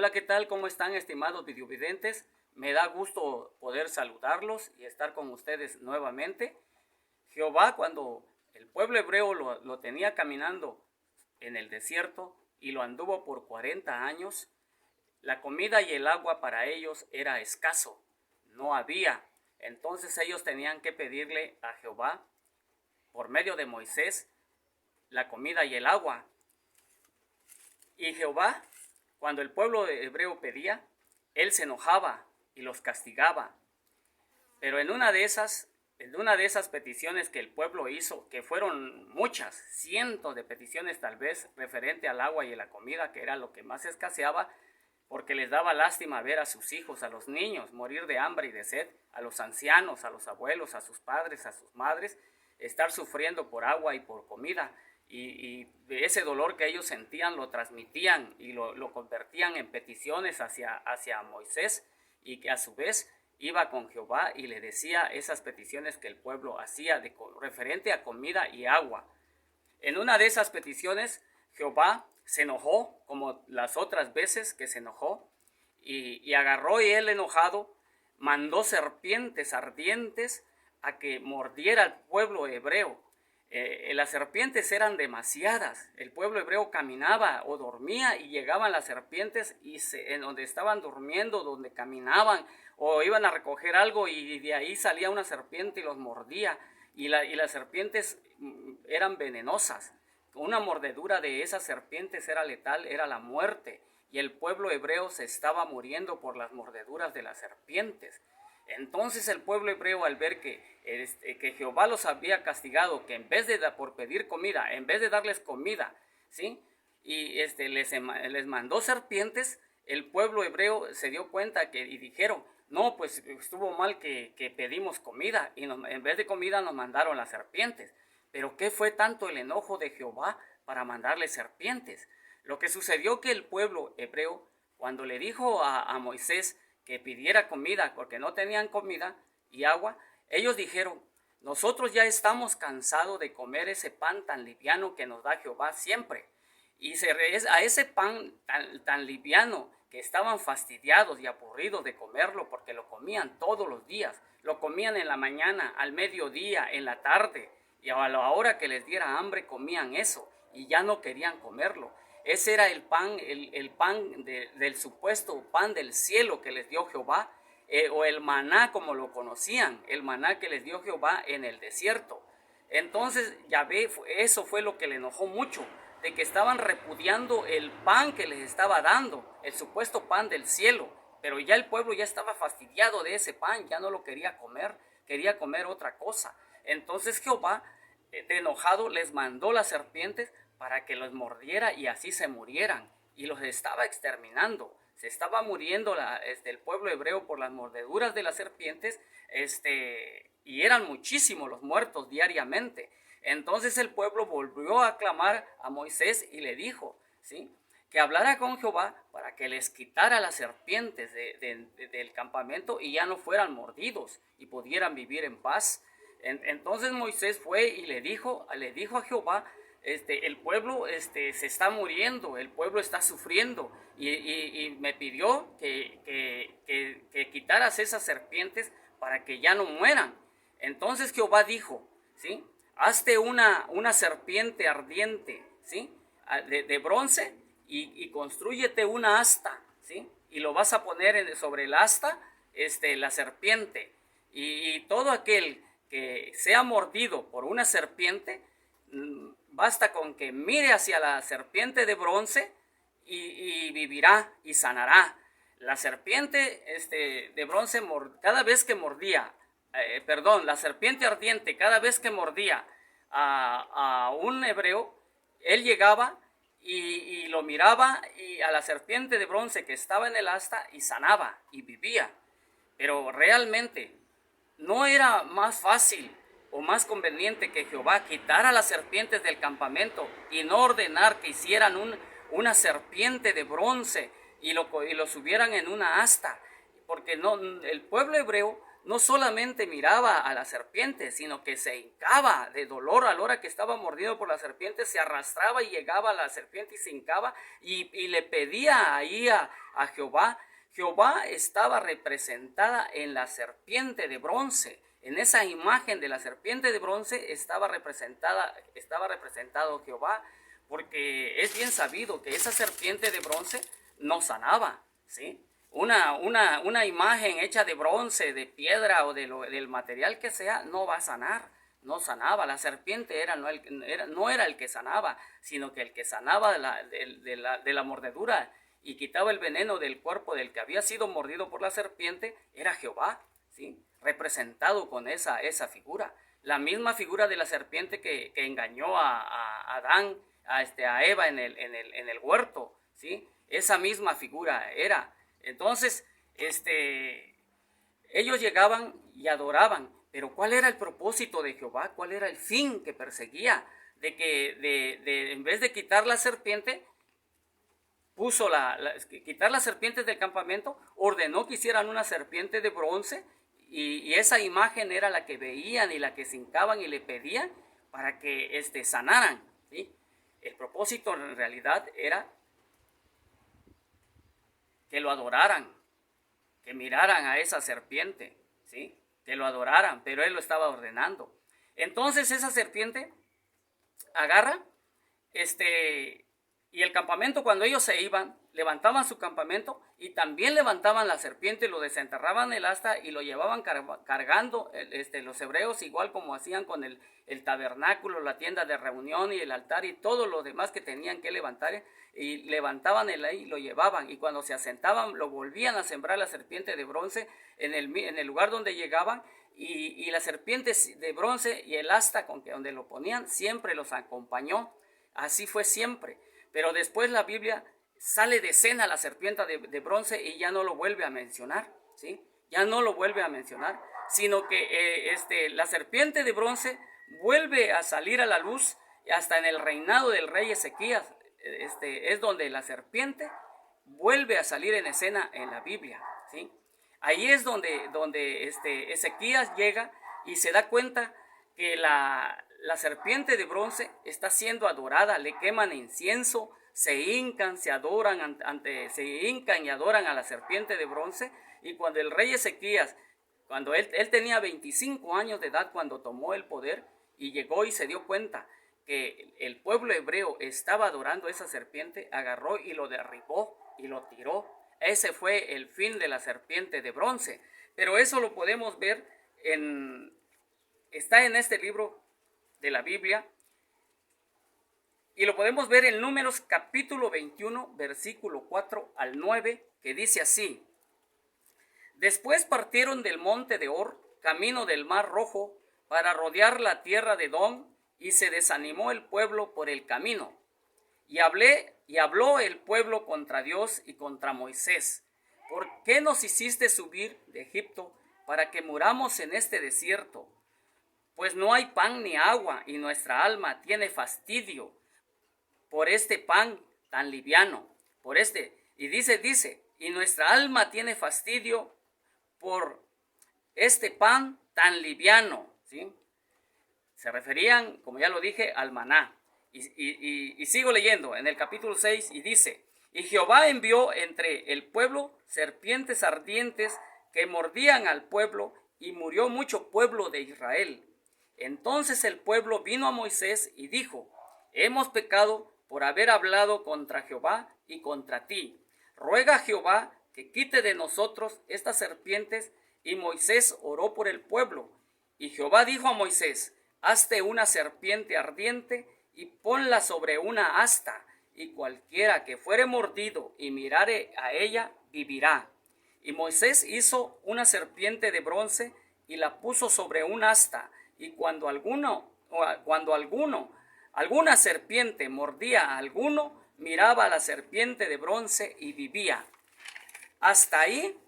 Hola, ¿qué tal? ¿Cómo están, estimados videovidentes? Me da gusto poder saludarlos y estar con ustedes nuevamente. Jehová, cuando el pueblo hebreo lo tenía caminando en el desierto y lo anduvo por 40 años, la comida y el agua para ellos era escaso, no había. Entonces ellos tenían que pedirle a Jehová, por medio de Moisés, la comida y el agua. Y Jehová, cuando el pueblo hebreo pedía, él se enojaba y los castigaba. Pero en una de esas peticiones que el pueblo hizo, que fueron muchas, cientos de peticiones tal vez, referente al agua y a la comida, que era lo que más escaseaba, porque les daba lástima ver a sus hijos, a los niños, morir de hambre y de sed, a los ancianos, a los abuelos, a sus padres, a sus madres, estar sufriendo por agua y por comida. Y ese dolor que ellos sentían lo transmitían y lo convertían en peticiones hacia Moisés, y que a su vez iba con Jehová y le decía esas peticiones que el pueblo hacía referente a comida y agua. En una de esas peticiones, Jehová se enojó, como las otras veces que se enojó, y agarró, y él enojado mandó serpientes ardientes a que mordiera al pueblo hebreo. Las serpientes eran demasiadas. El pueblo hebreo caminaba o dormía y llegaban las serpientes en donde estaban durmiendo, donde caminaban o iban a recoger algo, y de ahí salía una serpiente y los mordía. Y las serpientes eran venenosas. Una mordedura de esas serpientes era letal, era la muerte. Y el pueblo hebreo se estaba muriendo por las mordeduras de las serpientes. Entonces el pueblo hebreo, al ver que Jehová los había castigado, que en vez de por pedir comida, en vez de darles comida, ¿sí? Y les mandó serpientes, el pueblo hebreo se dio cuenta y dijeron, no, pues estuvo mal que pedimos comida, y en vez de comida nos mandaron las serpientes. Pero ¿qué fue tanto el enojo de Jehová para mandarles serpientes? Lo que sucedió, que el pueblo hebreo, cuando le dijo a Moisés que pidiera comida, porque no tenían comida y agua, ellos dijeron, nosotros ya estamos cansados de comer ese pan tan liviano que nos da Jehová siempre. Y a ese pan tan liviano, que estaban fastidiados y aburridos de comerlo, porque lo comían todos los días, lo comían en la mañana, al mediodía, en la tarde, y a la hora que les diera hambre comían eso, y ya no querían comerlo. Ese era el pan, el pan del supuesto pan del cielo que les dio Jehová, o el maná como lo conocían, el maná que les dio Jehová en el desierto. Entonces Yahvé, eso fue lo que le enojó mucho, de que estaban repudiando el pan que les estaba dando, el supuesto pan del cielo. Pero ya el pueblo ya estaba fastidiado de ese pan, ya no lo quería comer otra cosa. Entonces Jehová, de enojado, les mandó las serpientes para que los mordiera y así se murieran, y los estaba exterminando. Se estaba muriendo el pueblo hebreo por las mordeduras de las serpientes, y eran muchísimos los muertos diariamente. Entonces el pueblo volvió a clamar a Moisés y le dijo, ¿sí?, que hablara con Jehová para que les quitara las serpientes del campamento y ya no fueran mordidos y pudieran vivir en paz. Entonces Moisés fue y le dijo a Jehová, el pueblo se está muriendo, el pueblo está sufriendo, y me pidió que quitaras esas serpientes para que ya no mueran. Entonces Jehová dijo, ¿sí?, hazte una serpiente ardiente, ¿sí?, de bronce, y constrúyete una asta, ¿sí?, y lo vas a poner sobre el asta, la serpiente, y todo aquel que sea mordido por una serpiente, basta con que mire hacia la serpiente de bronce y vivirá y sanará. La serpiente de bronce, cada vez que mordía, la serpiente ardiente, cada vez que mordía a un hebreo, él llegaba y lo miraba, y a la serpiente de bronce que estaba en el asta, y sanaba y vivía. Pero realmente no era más fácil o más conveniente que Jehová quitara las serpientes del campamento y no ordenar que hicieran una serpiente de bronce y lo subieran en una asta. Porque el pueblo hebreo no solamente miraba a la serpiente, sino que se hincaba de dolor a la hora que estaba mordido por la serpiente, se arrastraba y llegaba a la serpiente y se hincaba y le pedía ahí a Jehová, Jehová estaba representada en la serpiente de bronce. En esa imagen de la serpiente de bronce estaba representado Jehová, porque es bien sabido que esa serpiente de bronce no sanaba, ¿sí? Una imagen hecha de bronce, de piedra o del material que sea, no va a sanar, no sanaba. La serpiente no era el que sanaba, sino que el que sanaba de la mordedura y quitaba el veneno del cuerpo del que había sido mordido por la serpiente era Jehová, ¿sí? Representado con esa figura. La misma figura de la serpiente que engañó a Adán, a Eva en el huerto, ¿sí? Esa misma figura era. Entonces, ellos llegaban y adoraban, pero ¿cuál era el propósito de Jehová? ¿Cuál era el fin que perseguía? De que en vez de quitar la serpiente, quitar las serpientes del campamento, ordenó que hicieran una serpiente de bronce, y esa imagen era la que veían y la que se hincaban y le pedían para que sanaran, ¿sí? El propósito en realidad era que lo adoraran, que miraran a esa serpiente, ¿sí? Que lo adoraran, pero él lo estaba ordenando. Entonces esa serpiente agarra, y el campamento, cuando ellos se iban, levantaban su campamento y también levantaban la serpiente, lo desenterraban el asta y lo llevaban cargando los hebreos, igual como hacían con el tabernáculo, la tienda de reunión y el altar y todo lo demás que tenían que levantar, y levantaban y lo llevaban, y cuando se asentaban lo volvían a sembrar la serpiente de bronce en el lugar donde llegaban, y la serpiente de bronce y el asta donde lo ponían siempre los acompañó. Así fue siempre. Pero después la Biblia sale de escena la serpiente de bronce y ya no lo vuelve a mencionar, ¿sí? Ya no lo vuelve a mencionar, sino que la serpiente de bronce vuelve a salir a la luz hasta en el reinado del rey Ezequías. Es donde la serpiente vuelve a salir en escena en la Biblia, ¿sí? Ahí es donde Ezequías llega y se da cuenta que la serpiente de bronce está siendo adorada, le queman incienso, se hincan y adoran a la serpiente de bronce. Y cuando el rey Ezequías, cuando él tenía 25 años de edad cuando tomó el poder, y llegó y se dio cuenta que el pueblo hebreo estaba adorando a esa serpiente, agarró y lo derribó y lo tiró. Ese fue el fin de la serpiente de bronce. Pero eso lo podemos ver está en este libro de la Biblia, y lo podemos ver en Números capítulo 21, versículo 4 al 9, que dice así: Después partieron del monte de Hor, camino del mar Rojo, para rodear la tierra de Edom, y se desanimó el pueblo por el camino. Y habló el pueblo contra Dios y contra Moisés: ¿Por qué nos hiciste subir de Egipto para que muramos en este desierto? Pues no hay pan ni agua, y nuestra alma tiene fastidio por este pan tan liviano. Y dice, y nuestra alma tiene fastidio por este pan tan liviano, ¿sí? Se referían, como ya lo dije, al maná. Y sigo leyendo en el capítulo 6, y dice: Y Jehová envió entre el pueblo serpientes ardientes que mordían al pueblo, y murió mucho pueblo de Israel. Entonces el pueblo vino a Moisés y dijo: Hemos pecado por haber hablado contra Jehová y contra ti. Ruega a Jehová que quite de nosotros estas serpientes. Y Moisés oró por el pueblo. Y Jehová dijo a Moisés: Hazte una serpiente ardiente y ponla sobre una asta, y cualquiera que fuere mordido y mirare a ella vivirá. Y Moisés hizo una serpiente de bronce y la puso sobre un asta, y cuando alguna serpiente mordía a alguno, miraba a la serpiente de bronce y vivía. Hasta ahí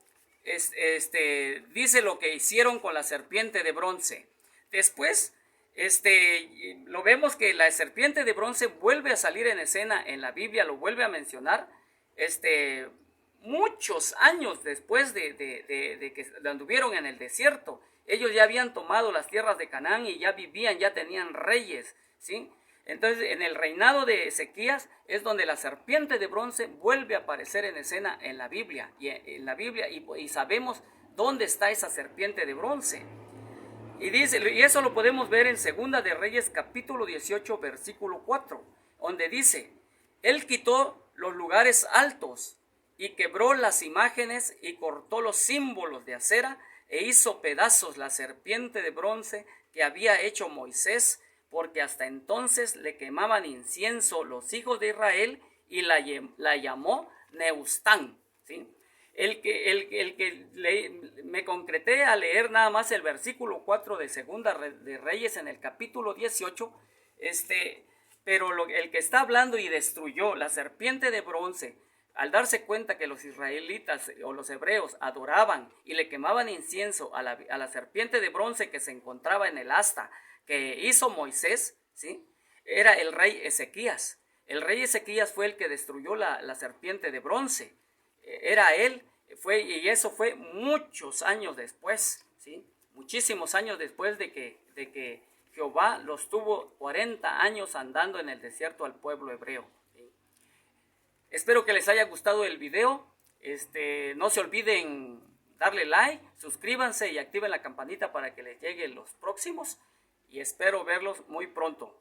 dice lo que hicieron con la serpiente de bronce. Después lo vemos que la serpiente de bronce vuelve a salir en escena en la Biblia, lo vuelve a mencionar muchos años después de que anduvieron en el desierto. Ellos ya habían tomado las tierras de Canaán y ya vivían, ya tenían reyes, ¿sí? Entonces, en el reinado de Ezequías es donde la serpiente de bronce vuelve a aparecer en escena en la Biblia. Y sabemos dónde está esa serpiente de bronce. Y dice, y eso lo podemos ver en Segunda de Reyes capítulo 18 versículo 4, donde dice: Él quitó los lugares altos y quebró las imágenes y cortó los símbolos de acera e hizo pedazos la serpiente de bronce que había hecho Moisés, porque hasta entonces le quemaban incienso los hijos de Israel, y la llamó Neustán, ¿sí? Me concreté a leer nada más el versículo 4 de Segunda de Reyes en el capítulo 18, pero el que está hablando y destruyó la serpiente de bronce, al darse cuenta que los israelitas o los hebreos adoraban y le quemaban incienso a la serpiente de bronce que se encontraba en el asta que hizo Moisés, ¿sí? Era el rey Ezequías. El rey Ezequías fue el que destruyó la serpiente de bronce. Era él, y eso fue muchos años después, ¿sí? Muchísimos años después de que Jehová los tuvo 40 años andando en el desierto al pueblo hebreo, ¿sí? Espero que les haya gustado el video. No se olviden darle like, suscríbanse y activen la campanita para que les lleguen los próximos. Y espero verlos muy pronto.